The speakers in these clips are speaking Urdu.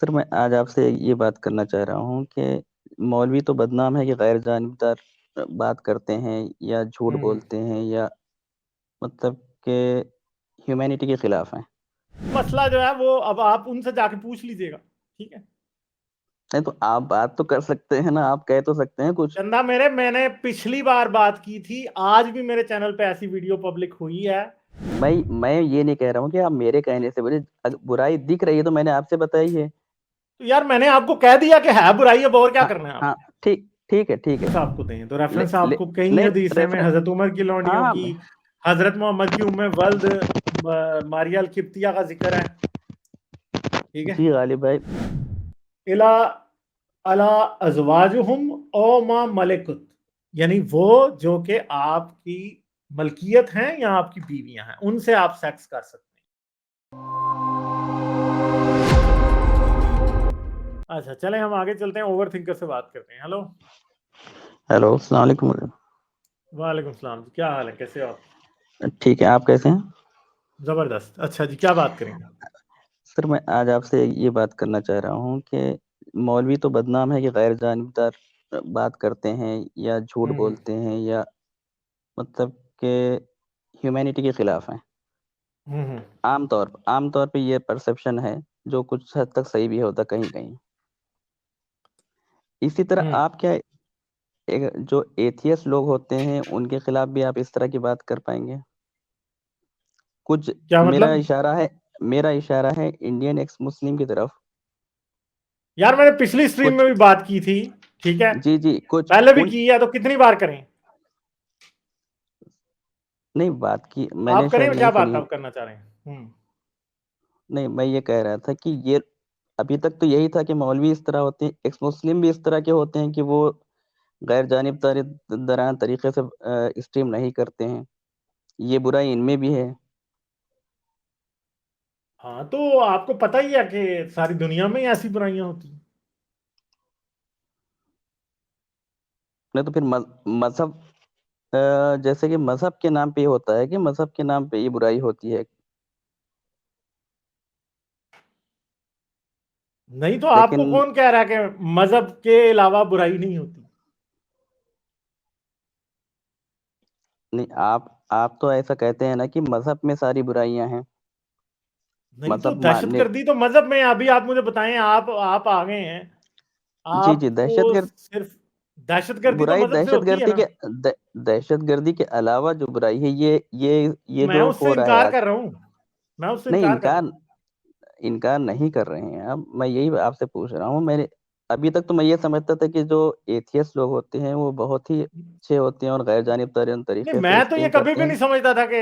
سر میں آج آپ سے یہ بات کرنا چاہ رہا ہوں کہ مولوی تو بدنام ہے کہ غیر جانبدار بات کرتے ہیں یا جھوٹ ہوں بولتے ہیں یا مطلب کہ ہیومینٹی کے خلاف ہیں. مسئلہ جو ہے وہ اب آپ ان سے جا کے پوچھ لیجئے گا. ٹھیک ہے نہیں تو آپ بات تو کر سکتے ہیں نا, آپ کہہ تو سکتے ہیں کچھ. چندہ میرے, میں نے پچھلی بار بات کی تھی, آج بھی میرے چینل پہ ایسی ویڈیو پبلک ہوئی ہے. میں یہ نہیں کہہ رہا ہوں کہ آپ میرے کہنے سے بولے, برائی دکھ رہی ہے تو میں نے آپ سے بتائی ہے. تو یار میں نے آپ کو کہہ دیا کہ ہے برائی, اب اور کیا ہاں کرنا ہے آپ ہاں, ٹھیک ہے آپ کو دیں تو ریفرنس لے آپ کو کئی نہیں حدیثیں میں ریفرنس. حضرت عمر کی لونڈیوں ہاں کی, حضرت محمد کی ام ولد ماریا القبطیہ کا ذکر ہے. ٹھیک ہے, جی غالب بھائی. الا ازواجہم او ما ملکت, یعنی وہ جو کہ آپ کی ملکیت ہیں یا آپ کی بیویاں ہیں, ان سے آپ سیکس کر سکتے ہیں. اچھا چلیں ہم آگے چلتے ہیں, اوور تھنکر سے بات کرتے ہیں. ہیلو ہیلو, السلام علیکم. وعلیکم السلام, کیا حال ہے, کیسے ہو آپ؟ ٹھیک ہے, آپ کیسے ہیں؟ زبردست. اچھا جی, کیا بات کریں گے؟ سر میں آج آپ سے یہ بات کرنا چاہ رہا ہوں کہ مولوی تو بدنام ہے کہ غیر جانبدار بات کرتے ہیں یا جھوٹ بولتے ہیں یا مطلب کہ ہیومینٹی کے خلاف ہیں. عام طور پہ یہ پرسیپشن ہے جو کچھ حد تک صحیح بھی ہوتا کہیں کہیں. اسی طرح آپ کیا جو ایتھیس لوگ ہوتے ہیں ان کے خلاف بھی آپ اس طرح کی بات کر پائیں گے؟ کچھ کیا میرا مطلب؟ اشارہ ہے انڈین ایکس مسلم کی طرف. یار میں نے پچھلی سٹریم کچھ میں بھی بات کی تھی, ٹھیک ہے, جی کچھ پہلے بھی ان کی ہے, تو کتنی بار کریں؟ نہیں بات کی میں نے, آپ کریں, شاید کیا نہیں بات سنی ہو. آپ کرنا چاہ رہے ہیں؟ نہیں, میں یہ کہہ رہا تھا کہ یہ ابھی تک تو یہی تھا کہ مولوی اس طرح ہوتے ہیں, ایکس مسلم بھی اس طرح کے ہوتے ہیں کہ وہ غیر جانبدارانہ طریقے سے اسٹریم نہیں کرتے ہیں. یہ برائی ان میں بھی ہے. ہاں تو آپ کو پتہ ہی ہے کہ ساری دنیا میں ہی ایسی برائیاں ہوتی ہیں. نہیں تو پھر مذہب جیسے کہ مذہب کے نام پہ یہ ہوتا ہے کہ مذہب کے نام پہ یہ برائی ہوتی ہے. نہیں تو آپ لیکن کو کون کہہ رہا ہے کہ مذہب کے علاوہ برائی نہیں ہوتی؟ نہیں, آپ تو ایسا کہتے ہیں نا کہ مذہب میں ساری برائیاں ہیں. نہیں تو مذہب دہشت ماننے. گردی تو مذہب میں, ابھی آپ مجھے بتائیں, آپ آ گئے ہیں, آپ جی کو دہشت گرد صرف دہشت گردی تو برائی مذہب سے ہوتی ہے نا. دہشت گردی کے علاوہ جو برائی ہے یہ میں جو اس سے ہو رہا ہے انکار آج. کر رہا ہوں, میں اس سے نہیں, انکار کر رہا ہوں. انکار نہیں کر رہے ہیں. اب میں یہی آپ سے پوچھ رہا ہوں. ابھی تک تو میں یہ سمجھتا تھا کہ جو ایتھیس لوگ ہوتے ہیں وہ بہت ہی اچھے ہوتے ہیں اور غیر جانبدارانہ نہیں, طریقے سے میں تو یہ اسٹریم کبھی کرتے بھی ہیں. نہیں سمجھتا تھا کہ,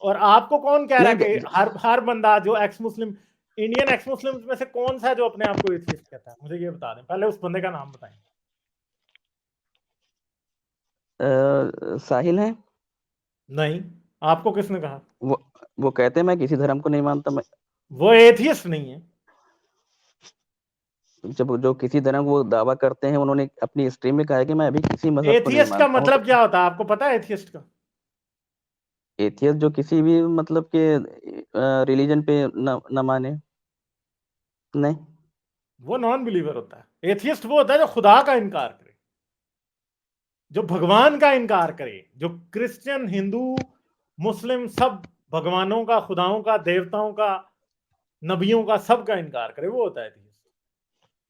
اور آپ کو کون کہہ رہا ہے نہیں, کہ ہر بندہ جو ایکس مسلم, انڈین ایکس مسلم میں سے کون سا ہے جو اپنے آپ کو ایتھیسٹ کہتا ہے؟ مجھے یہ بتا دیں, پہلے اس بندے کا نام بتائیں. ساحل ہیں. نہیں, آپ کو کس نے کہا؟ وہ کہتے ہیں میں کسی دھرم کو نہیں مانتا. میں وہ ایتھیسٹ نہیں ہے. جب جو کسی دھرم وہ دعویٰ کرتے ہیں, انہوں نے اپنی ہسٹری میں کہا ہے کہ میں ابھی کسی مذہب کو نہیں ایتھیسٹ کا مانتا ہوں. تو مطلب کیا ہوتا ہے آپ کو پتا ہے ایتھیسٹ کا؟ ایتھیس جو کسی بھی مطلب کہ ریلیجن پہ نہ مانے. نہیں, وہ نان بلیور ہوتا ہے. ایتھیسٹ وہ ہوتا ہے جو خدا کا انکار کرے, جو بھگوان کا انکار کرے, جو کرسچن, ہندو, مسلم سب بھگوانوں کا, خداؤں کا, دیوتاؤں کا, نبیوں کا, سب کا انکار کرے, وہ ہوتا ہے ایتھیسٹ.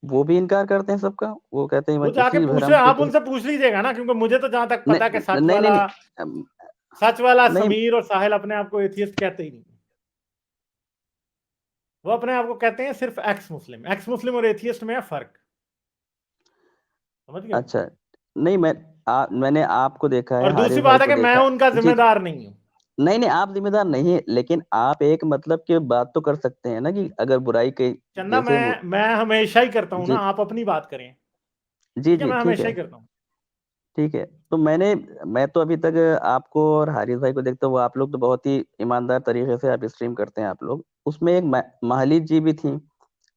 وہ بھی انکار کرتے ہیں سب کا. وہ کہتے ہیں میں وہ جا کے کسی پوچھ دھرم رہے, کو آپ ان سے پوچھ لیجئے گا نا, کیونکہ مجھے تو جہاں تک پتا ہے کہ نہیں, سچ والا نہیں, سمیر اور ساحل اپنے آپ کو ایتھیسٹ کہتے ہی نہیں. وہ اپنے آپ کو کہتے ہیں صرف ایکس مسلم. ایکس مسلم اور ایتھیسٹ میں ہے فرق, سمجھ گئے؟ اچھا. نہیں, میں نے آپ کو دیکھا ہے, اور دوسری حارث بھائی بات ہے کو کہ میں دیکھا. ان کا جی ذمہ دار نہیں ہوں. نہیں, آپ ذمہ دار نہیں, لیکن آپ ایک مطلب کہ بات تو کر سکتے ہیں نا کہ اگر برائی کے چندہ جیسے وہ. میں ہمیشہ ہی کرتا ہوں جی نا, آپ اپنی بات کریں. جی ٹھیک ہے, جی میں ٹھیک ہمیشہ ہے ہی کرتا ہوں. ٹھیک ہے. تو میں تو ابھی تک آپ کو اور حارث بھائی کو دیکھتا ہوں. وہ آپ لوگ تو بہت ہی ایماندار طریقے سے آپ اسٹریم کرتے ہیں. آپ لوگ اس میں ایک مہالت جی بھی تھی.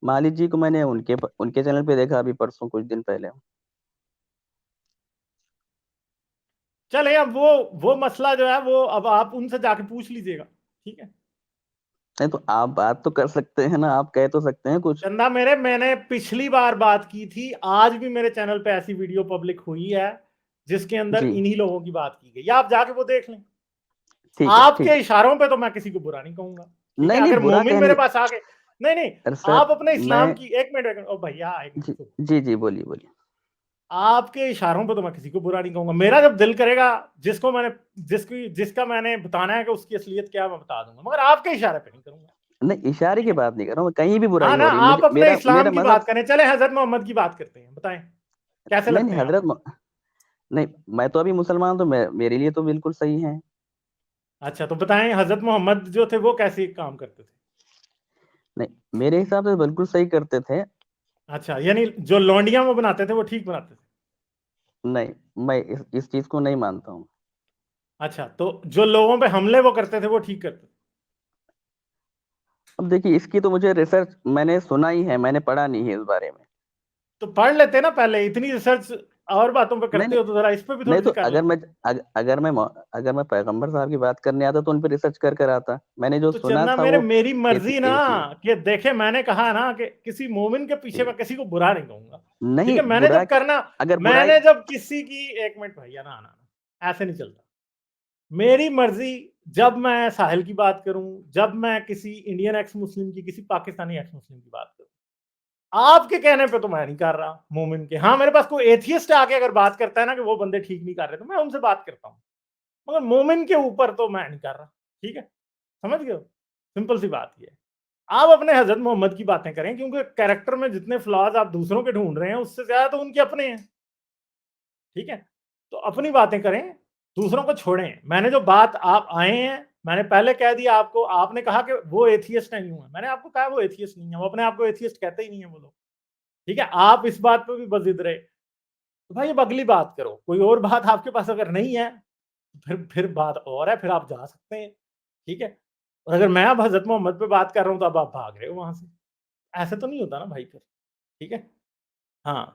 مہالت جی کو میں نے ان کے چینل پہ دیکھا ابھی پرسوں, کچھ دن پہلے. چلیں, اب وہ مسئلہ جو ہے وہ اب آپ ان سے جا کے پوچھ لیجئے گا. ٹھیک ہے, نہیں تو آپ بات تو کر سکتے ہیں نا, آپ کہہ تو سکتے ہیں کچھ. چندہ میرے, میں نے پچھلی بار بات کی تھی, آج بھی میرے چینل پہ ایسی ویڈیو پبلک ہوئی ہے جس کے اندر جی انہی لوگوں کی بات کی گئی, آپ جا کے وہ دیکھ لیں. ٹھیک ہے آپ ٹھیک کے ہے. اشاروں پہ تو میں کسی کو برا نہیں کہوں گا, ٹھیک ہے. نہیں نہیں اگر برا مومن کہنے, میرے پاس آ کے, نہیں نہیں, سر آپ اپنے میں, اسلام کی, ایک منٹ, او بھیا ایک جی منٹ, جی جی بولیے بولیے. آپ کے اشاروں پہ تو میں کسی کو برا نہیں کہوں گا. میرا جب دل کرے گا, جس کو میں نے, جس کا میں نے بتانا ہے کہ اس کی اصلیت کیا, میں بتا دوں گا, مگر آپ کے اشارے پہ نہیں کروں گا. نہیں اشارے ٹھیک کی ہے, بات نہیں کر رہا ہوں, کہیں بھی ہاں برائی نا, ہو رہی, مجھے آپ اپنے میرا اسلام کی مذہب. بات کریں, چلے حضرت محمد کی بات کرتے ہیں, بتائیں کیسے نہیں لگتے نہیں ہیں آپ حضرت کو. نہیں, میں تو ابھی مسلمان ہوں, تو میرے لیے تو بالکل صحیح ہے. اچھا تو بتائیں حضرت محمد جو تھے وہ کیسے کام کرتے تھے. نہیں میرے حساب سے بالکل صحیح کرتے تھے. اچھا, یعنی جو لونڈیاں وہ بناتے تھے وہ ٹھیک بناتے تھے. نہیں میں اس چیز کو نہیں مانتا ہوں. اچھا, تو جو لوگوں پہ حملے وہ کرتے تھے وہ ٹھیک کرتے تھے. اب دیکھیے اس کی تو مجھے ریسرچ میں نے سنا ہی ہے, میں نے پڑھا نہیں ہے اس بارے میں. تو پڑھ لیتے نا پہلے, اتنی ریسرچ اور باتوں پہ نہیں کرتے نہیں ہو تو ذرا اس پہ بھی نہیں تھوڑی سی تو کر لیتے. اگر میں پیغمبر صاحب کی بات کرنے آتا تو ان پہ ریسرچ کر آتا. میں نے جو تو سنا چلنا تھا میرے, وہ میری مرضی نا, ایتھیسٹ. کہ دیکھیں میں نے کہا نا کہ کسی مومن کے پیچھے میں کسی کو برا نہیں کہوں گا. ٹھیک نہیں ہے, میں نے برا جب کرنا, اگر میں برائی. نے جب کسی کی, ایک منٹ بھیا نا, ایسے نہیں چلتا. میری مرضی, جب میں ساحل کی بات کروں, جب میں کسی انڈین ایکس مسلم کی, کسی پاکستانی ایکس مسلم کی بات کروں, آپ کے کہنے پہ تو میں نہیں کر رہا مومن کے. ہاں میرے پاس کوئی ایتھیسٹ آ کے اگر بات کرتا ہے نا کہ وہ بندے ٹھیک نہیں کر رہے, تو میں ان سے بات کرتا ہوں, مگر مومن کے اوپر تو میں نہیں کر رہا. ٹھیک ہے, سمجھ گئے ہو, سمپل سی بات یہ ہے. آپ اپنے حضرت محمد کی باتیں کریں, کیونکہ کیریکٹر میں جتنے فلاز آپ دوسروں کے ڈھونڈ رہے ہیں اس سے زیادہ تو ان کے اپنے ہیں. ٹھیک ہے, تو اپنی باتیں کریں, دوسروں کو چھوڑیں. میں نے جو بات, آپ آئے ہیں, میں نے پہلے کہہ دیا آپ کو, آپ نے کہا کہ وہ ایتھیسٹ نہیں ہوں, میں نے آپ کو کہا وہ ایتھیسٹ نہیں ہے, وہ اپنے آپ کو ایتھیسٹ کہتے ہی نہیں ہیں وہ لوگ. ٹھیک ہے, آپ اس بات پہ بھی بس ضد رہے, تو بھائی اب اگلی بات کرو. کوئی اور بات آپ کے پاس اگر نہیں ہے, پھر بات اور ہے, پھر آپ جا سکتے ہیں. ٹھیک ہے, اور اگر میں اب حضرت محمد پہ بات کر رہا ہوں تو اب آپ بھاگ رہے ہو وہاں سے, ایسے تو نہیں ہوتا نا بھائی پھر. ٹھیک ہے, ہاں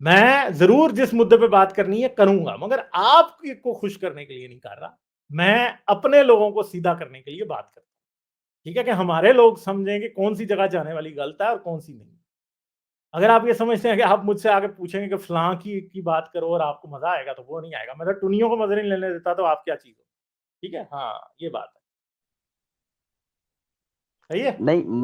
میں ضرور جس مدے پہ بات کرنی ہے کروں گا, مگر آپ کو خوش کرنے کے لیے نہیں کر رہا, میں اپنے لوگوں کو سیدھا کرنے کے لیے بات کرتا ہوں. ٹھیک ہے, کہ ہمارے لوگ سمجھیں کہ کون سی جگہ جانے والی غلط ہے اور کون سی نہیں. اگر آپ یہ سمجھتے ہیں کہ آپ مجھ سے آگے پوچھیں گے کہ فلاں کی بات کرو اور آپ کو مزہ آئے گا, تو وہ نہیں آئے گا. میں تو ٹنیوں کو مزہ نہیں لینے دیتا, تو آپ کیا چیز ہو. ٹھیک ہے, ہاں یہ بات ہے, صحیح ہے. نہیں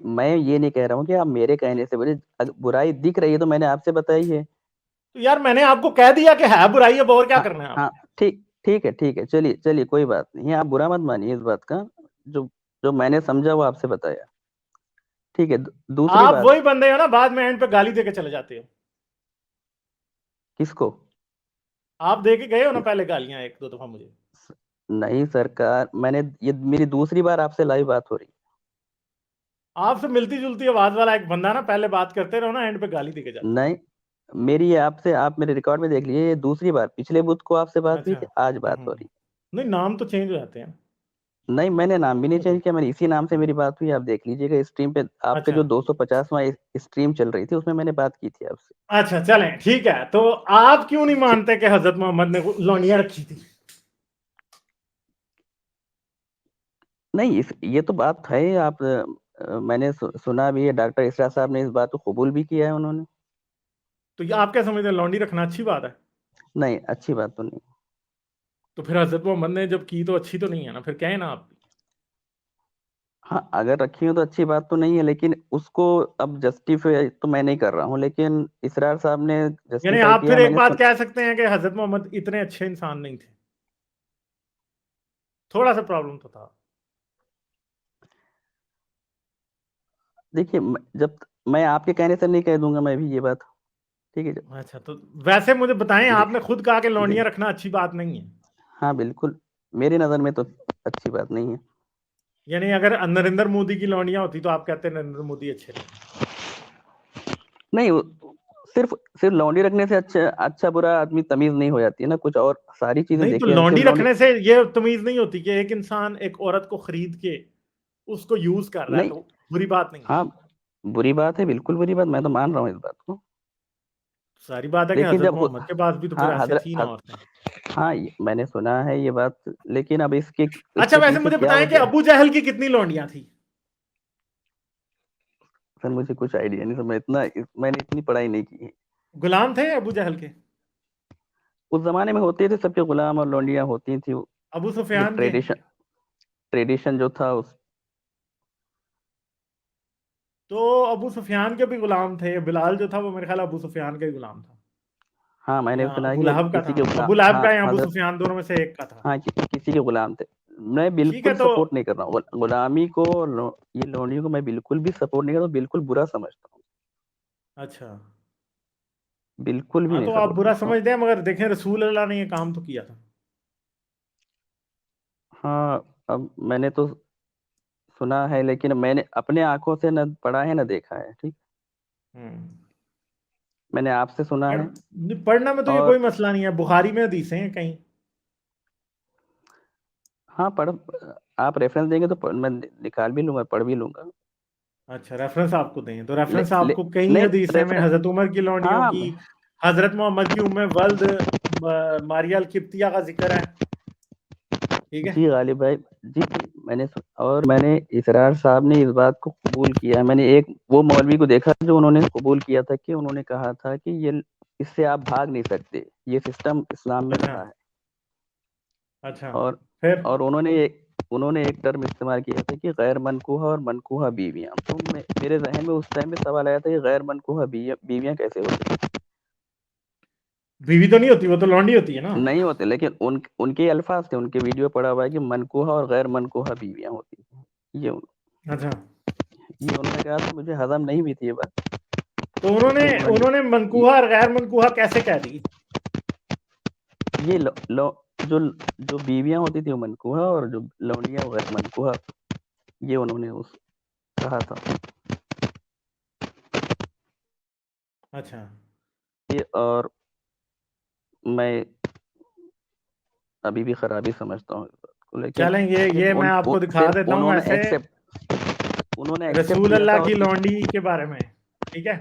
میں یہ نہیں کہہ رہا ہوں کہ آپ میرے کہنے سے بولے, برائی دکھ رہی ہے تو میں نے آپ سے بتائی ہے. تو یار میں نے آپ کو کہہ دیا کہ ہے برائی, اب اور کیا ہاں کرنا ہے آپ ہاں نے. ٹھیک ہے, چلیے کوئی بات نہیں ہے, آپ برا مت مانیے اس بات کا. جو جو میں نے سمجھا وہ آپ سے بتایا. ٹھیک ہے, دوسری آپ بات. وہی بندے ہو نا, بعد میں اینڈ پہ گالی دے کے چلے جاتے ہو. کس کو؟ آپ دے کے گئے ہو نا پہلے گالیاں ایک دو دفعہ مجھے. نہیں سرکار, میں نے, یہ میری دوسری بار آپ سے لائیو بات ہو رہی. آپ سے ملتی جلتی آواز والا ایک بندہ نا, پہلے بات کرتے رہو نا, اینڈ پہ گالی دے کے جاتے ہو. نہیں میری یہ آپ میرے ریکارڈ میں دیکھ لیجیے, یہ دوسری بار, پچھلے بدھ کو آپ سے بات ہوئی اچھا, تھی, آج بات ہو رہی. نہیں نام تو چینج ہو جاتے ہیں. نہیں میں نے نام بھی نہیں چینج کیا, میں نے اسی نام سے میری بات ہوئی. آپ دیکھ لیجیے گا اسٹریم پہ, آپ کے اچھا جو 250واں اسٹریم چل رہی تھی اس میں میں نے بات کی تھی آپ سے. اچھا چلیں ٹھیک ہے, تو آپ کیوں نہیں مانتے کہ حضرت محمد نے لونیاں رکھی تھی. نہیں یہ تو بات ہے, آپ, میں نے سنا بھی ہے, ڈاکٹر اسرا صاحب نے اس بات کو قبول بھی کیا ہے انہوں نے. تو یہ آپ کیا سمجھتے ہیں, لونڈی رکھنا اچھی بات ہے. نہیں اچھی بات تو نہیں. تو پھر حضرت محمد نے جب کی تو اچھی تو نہیں ہے نا, پھر کہیں نا آپ. ہاں اگر رکھی ہو تو اچھی بات تو نہیں ہے, لیکن اس کو اب جسٹیفائی تو میں نہیں کر رہا ہوں, لیکن اسرار صاحب نے یعنی جسٹیفائی آپ کیا, پھر میں ایک نے بات کہہ سکتے ہیں کہ حضرت محمد اتنے اچھے انسان نہیں تھے, تھوڑا سا پرابلم تو تھا. دیکھیے, جب میں آپ کے کہنے سے نہیں کہہ دوں گا میں بھی یہ بات. ٹھیک ہے اچھا, تو ویسے مجھے بتائیں, جی آپ نے خود کہا کہ جی لونڈیاں رکھنا اچھی بات نہیں ہے. ہاں بالکل, میری نظر میں تو اچھی بات نہیں ہے. یعنی اگر نریندر مودی کی لونڈیاں ہوتی تو آپ کہتے ہیں نریندر مودی اچھے نہیں. نہیں, صرف لونڈی رکھنے سے اچھا برا آدمی تمیز نہیں ہو جاتی ہے نا, کچھ اور ساری چیزیں نہیں تو دیکھیے, صرف لونڈی لونڈی. رکھنے سے یہ تمیز نہیں ہوتی کہ ایک انسان ایک عورت کو خرید کے اس کو یوز کر رہا ہے, نہیں, تو بری بات نہیں ہے. ہاں بری بات ہے, بالکل بری بات, میں تو مان رہا ہوں اس بات کو. ساری بات ہے کہ لیکن حضرت جب محمد کے پاس بھی تو پھر ہاں ایسے تھی نا عورتیں. ہاں میں نے سنا ہے یہ بات, لیکن اب اس اچھا کے ویسے پیچھے مجھے کیا بتائیں کہ وجہ. ابو جہل کی کتنی لونڈیاں تھیں؟ سر مجھے کچھ آئیڈیا نہیں سر, میں نے اتنی پڑھائی نہیں کی ہے. غلام تھے ابو جہل کے؟ اس زمانے میں ہوتے تھے سب کے غلام اور لونڈیاں ہوتی تھیں. ابو جو سفیان کے؟ ٹریڈیشن جو تھا اس. تو ابو سفیان کے بھی غلام تھے. بلال جو تھا وہ میرے خیال ابو سفیان کا ہی غلام تھا, ہاں میں نے یا سنا ابو کہ لہب کا کسی تھا. کے غلام, ابو لہب ہاں کا یا ابو حضرت, سفیان دونوں میں سے ایک کا تھا. ہاں کسی کے غلام تھے. میں ٹھیک ہے بالکل تو سپورٹ نہیں کر رہا ہوں غلامی کو, یہ لونڈیوں کو میں بالکل بھی سپورٹ نہیں کر رہا ہوں, بالکل برا سمجھتا ہوں, اچھا بالکل بھی ہاں نہیں تو آپ سپورٹ برا کرتا ہوں. سمجھتے ہیں, مگر دیکھیں رسول اللہ نے یہ کام تو کیا تھا. ہاں اب میں نے تو سنا ہے, لیکن میں نے اپنے آنکھوں سے نہ پڑھا ہے نہ دیکھا ہے. ٹھیک, میں نے آپ سے سنا ہے. پڑھنا میں تو یہ اور کوئی مسئلہ نہیں ہے, بخاری میں حدیثیں ہیں کہیں. ہاں آپ ریفرنس دیں گے تو میں نکال بھی لوں گا, پڑھ بھی لوں گا. اچھا ریفرنس آپ کو دیں, تو لے, ریفرنس آپ لے, کو کئی نہیں حدیثیں میں ریفرنس, حضرت عمر کی لونڈیوں ہاں کی, حضرت محمد کی ولد ماریا القبطیہ کا ذکر ہے. ٹھیک ہے جی غالب بھائی, جی میں نے میں نے اسرار صاحب نے اس بات کو قبول کیا. میں نے ایک وہ مولوی کو دیکھا جو انہوں نے قبول کیا تھا کہ انہوں نے کہا تھا کہ یہ اس سے آپ بھاگ نہیں سکتے, یہ سسٹم اسلام میں اچھا رہا ہے. اچھا پھر اور انہوں نے ایک ٹرم استعمال کیا تھا کہ غیر منکوحہ اور منکوحہ بیویاں. تو میرے ذہن میں اس ٹائم میں سوال آیا تھا کہ غیر منکوحہ بیویاں کیسے ہوتی ہیں. بیوی تو نہیں ہوتی, وہ تو لونڈی ہوتی ہے نا. نہیں ہوتے, لیکن ان کے الفاظ تھے, ان کے ویڈیو پڑا ہوا ہے کہ منکوحہ اور غیر منکوحہ بیویاں ہوتی ہیں. اچھا یہ انہوں نے کہا تھا, مجھے ہضم نہیں ہوئی تھی یہ بات. تو انہوں نے منکوحہ اور غیر منکوحہ کیسے کہہ دی؟ یہ جو بیویاں ہوتی تھی وہ منکوحہ, اور جو لونڈیاں وہ غیر منکوحہ, یہ انہوں نے کہا تھا. اچھا اور میں ابھی بھی خرابی سمجھتا ہوں, لیکن چلیں یہ میں آپ کو دکھا پھر دیتا ہوں انہوں نے ایسے ایکسپٹ رسول کیا تھا. اللہ اور کی لونڈی کے بارے میں. ٹھیک ہے,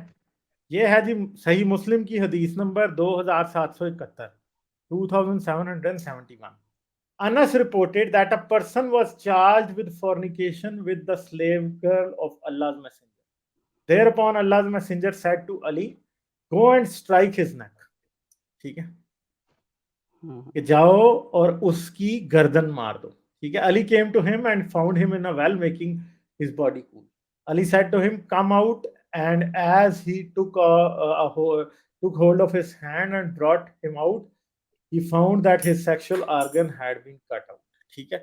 یہ ہے جی صحیح مسلم کی حدیث number 2771, 2771. Anas reported that a person was charged with fornication with the slave girl of Allah's messenger. Thereupon Allah's messenger said to Ali, go and strike his neck. ٹھیک ہے, کہ جاؤ اور اس کی گردن مار دو. ٹھیک ہے, Ali came to him and found him in a well, making his body cool. Ali said to him, come out, and as he took hold of his hand and brought him out, he found that his sexual organ had been cut out. ٹھیک ہے,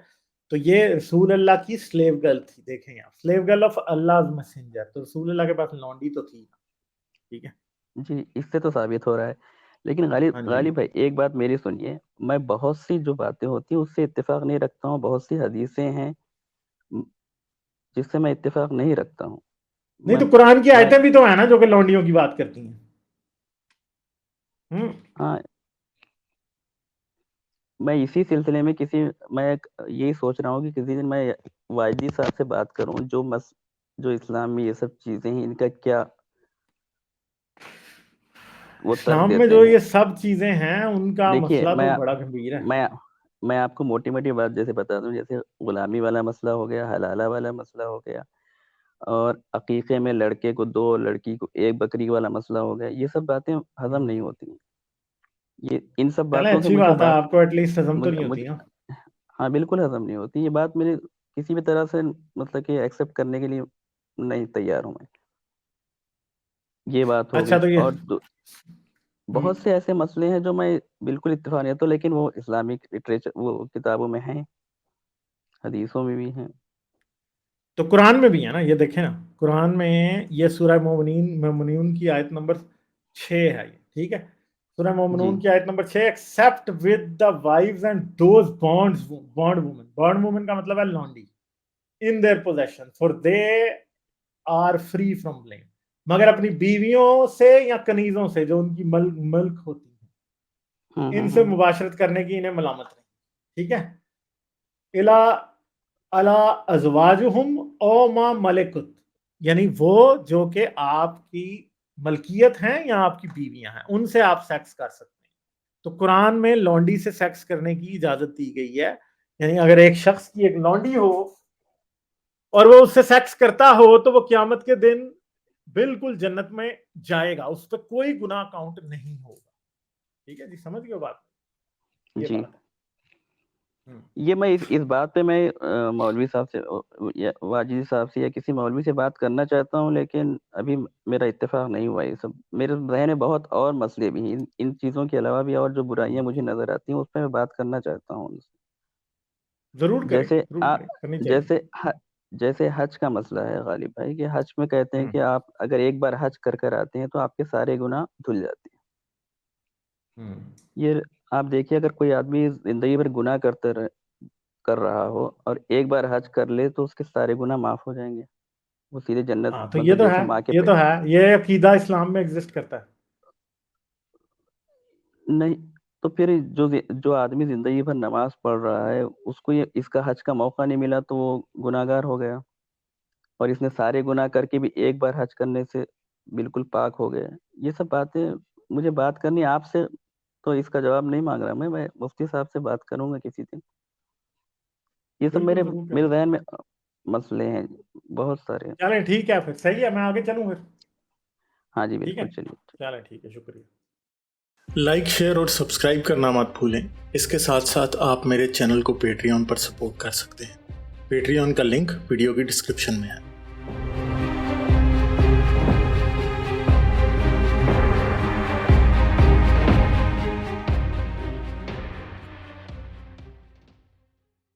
تو یہ رسول اللہ کی سلیو گرل تھی. دیکھیں آپ, slave girl of Allah messenger, تو رسول اللہ کے پاس لونڈی تو تھی. ٹھیک ہے جی, اس سے تو ثابت ہو رہا ہے. لیکن ہاں جی غالب بھائی ایک بات میری سنیے, میں بہت سی جو باتیں ہوتی ہیں اس سے اتفاق نہیں رکھتا ہوں, بہت سی حدیثیں ہیں جس سے میں اتفاق نہیں رکھتا ہوں. نہیں تو قرآن کی آیتیں بھی تو ہیں نا جو کہ لونڈیوں کی بات کرتی ہیں. ہاں, میں اسی سلسلے میں میں یہی سوچ رہا ہوں کہ کسی دن میں واجدی صاحب سے بات کروں, جو اسلام میں یہ سب چیزیں ہیں ان کا کیا وہ ترک اسلام میں دیتے جو ہیں. یہ سب چیزیں ہیں ان کا دیکھیے مسئلہ تو بڑا گمبھیر ہے. میں آپ کو موٹی موٹی بات جیسے بتا دوں, جیسے غلامی والا مسئلہ ہو گیا, حلالہ والا مسئلہ ہو گیا, اور عقیقے میں لڑکے کو 2 لڑکی کو 1 بکری والا مسئلہ ہو گیا. یہ سب باتیں ہضم نہیں ہوتی ہیں. یہ ان سب چلیں باتوں سے اچھی بات ہے, آپ کو ایٹ لیسٹ ہضم تو نہیں ہوتی نا. ہاں بالکل ہضم نہیں ہوتی. یہ بات میرے کسی بھی طرح سے مطلب کہ ایکسیپٹ کرنے کے لیے نہیں تیار ہوں میں. یہ بات ہو اچھا گئی. تو یہ اور بہت سے ایسے مسئلے ہیں جو میں بالکل اتفاق نہیں ہوتا, لیکن وہ اسلامک لٹریچر وہ کتابوں میں ہیں, حدیثوں میں بھی ہیں. تو قرآن میں بھی ہے نا, یہ دیکھیں نا, قرآن میں یہ سورہ مومنون کی آیت نمبر 6 ہے. ٹھیک ہے, سورہ جی مومنون کی آیت نمبر 6, except with the wives and those bond women کا مطلب ہے لونڈی, in their possession, for they are free from blame. مگر اپنی بیویوں سے یا کنیزوں سے جو ان کی ملک ہوتی ہیں, ان سے مباشرت کرنے کی انہیں ملامت نہیں. ٹھیک ہے, الا ازواجہم او ما ملکت, یعنی وہ جو کہ آپ کی ملکیت ہیں یا آپ کی بیویاں ہیں، ان سے آپ سیکس کر سکتے ہیں. تو قرآن میں لونڈی سے سیکس کرنے کی اجازت دی گئی ہے. یعنی اگر ایک شخص کی ایک لونڈی ہو اور وہ اس سے سیکس کرتا ہو تو وہ قیامت کے دن بالکل جنت میں جائے گا، اس پہ کوئی گناہ کاؤنٹ نہیں ہوگا. ٹھیک ہے جی، سمجھ گئے بات؟ یہ جی. بات ہے. یہ میں اس بات پہ میں مولوی صاحب سے یا واجدی صاحب سے یا کسی مولوی سے بات کرنا چاہتا ہوں، لیکن ابھی میرا اتفاق نہیں ہوا. یہ سب میرے ذہن میں بہت اور مسئلے بھی ہیں، ان چیزوں کے علاوہ بھی اور جو برائیاں مجھے نظر آتی ہیں اس پہ میں بات کرنا چاہتا ہوں ان سے. ضرور کریں، جیسے ضرور کریں، کرنی چاہیے. جیسے جیسے حج کا مسئلہ ہے غالب بھائی، کہ حج میں کہتے ہیں ہوں، کہ آپ اگر ایک بار حج کر آتے ہیں تو آپ کے سارے گناہ دھل جاتے ہیں. ہوں. یہ آپ دیکھیے، اگر کوئی آدمی زندگی بھر گناہ کر رہا ہو اور ایک بار حج کر لے تو اس کے سارے گناہ معاف ہو جائیں گے، وہ سیدھے جنت، ہاں تو یہ مطلب تو جیسے ہے، ماں کے یہ پیٹ. تو ہے، یہ عقیدہ اسلام میں ایگزسٹ کرتا ہے. نہیں تو پھر جو آدمی زندگی بھر نماز پڑھ رہا ہے اس کو اس کا حج کا موقع نہیں ملا تو وہ گناہ گار ہو گیا، اور اس نے سارے گناہ کر کے بھی ایک بار حج کرنے سے بالکل پاک ہو گیا. یہ سب باتیں مجھے بات کرنی آپ سے، تو اس کا جواب نہیں مانگ رہا میں مفتی صاحب سے بات کروں گا کسی دن. یہ سب بالکل ضرور کریں. میرے ذہن میں مسئلے ہیں بہت سارے. چلیں ٹھیک ہے، پھر صحیح ہے، میں آگے چلوں پھر. ہاں جی ٹھیک ہے، بالکل، چلیے. چلیں ٹھیک ہے، شکریہ. لائک، شیئر اور سبسکرائب کرنا مت بھولیں. اس کے ساتھ ساتھ آپ میرے چینل کو پیٹریون پر سپورٹ کر سکتے ہیں. پیٹریون کا لنک ویڈیو کی ڈسکرپشن میں ہے.